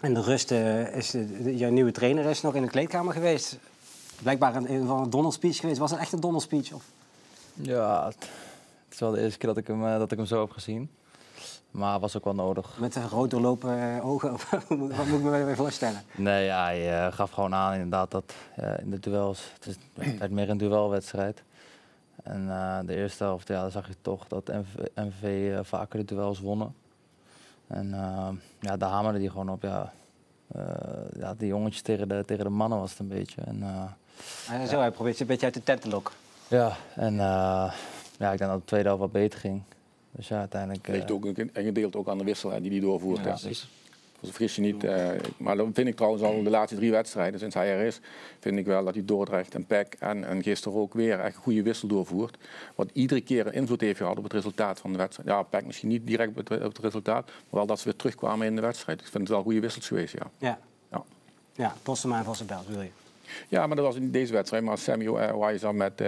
En de rust jouw nieuwe trainer is nog in de kleedkamer geweest. Blijkbaar een donderspeech geweest. Was het echt een donderspeech? Of? Ja, het is wel de eerste keer dat ik hem zo heb gezien. Maar het was ook wel nodig. Met rood doorlopen ogen? Wat moet ik me bij voorstellen? Nee, ja, hij gaf gewoon aan inderdaad dat in de duels... Het werd meer een duelwedstrijd. En de eerste helft, ja, dan zag je toch dat MVV vaker de duels wonnen. En ja, daar hamerde hij gewoon op. Ja, die jongetjes tegen de mannen was het een beetje. En, Zo, hij probeert je een beetje uit de tent te lokken. Ja, en ja, ik denk dat de tweede helft wat beter ging. Dus ja, uiteindelijk... ligt ook een gedeelte ook aan de wissel die hij doorvoert. Ja, Dus vergis je niet. Maar dan vind ik trouwens al de laatste 3 wedstrijden sinds hij er is, vind ik wel dat hij Dordrecht en PEC en gisteren ook weer echt een goede wissel doorvoert. Wat iedere keer een invloed heeft gehad op het resultaat van de wedstrijd. Ja, PEC misschien niet direct op het resultaat, maar wel dat ze weer terugkwamen in de wedstrijd. Ik vind het wel goede wissels geweest, ja. Ja, Postema en Van der Belt, wil je? Ja, maar dat was in deze wedstrijd. Maar Samuel Wijzer met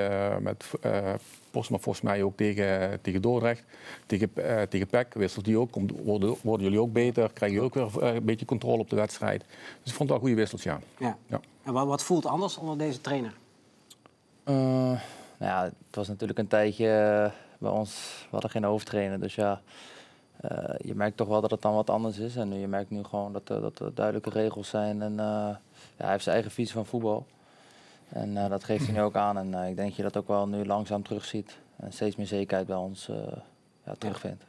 Postma volgens mij ook tegen Dordrecht. Tegen PEC wisselt die ook. Worden jullie ook beter? Krijgen jullie ook weer een beetje controle op de wedstrijd? Dus ik vond het wel goede wissels, ja. En wat voelt anders onder deze trainer? Nou ja, het was natuurlijk een tijdje bij ons. We hadden geen hoofdtrainer, dus ja... je merkt toch wel dat het dan wat anders is. En je merkt nu gewoon dat er duidelijke regels zijn. En ja, hij heeft zijn eigen visie van voetbal. En dat geeft hij nu ook aan. En ik denk dat je dat ook wel nu langzaam terugziet. En steeds meer zekerheid bij ons terugvindt.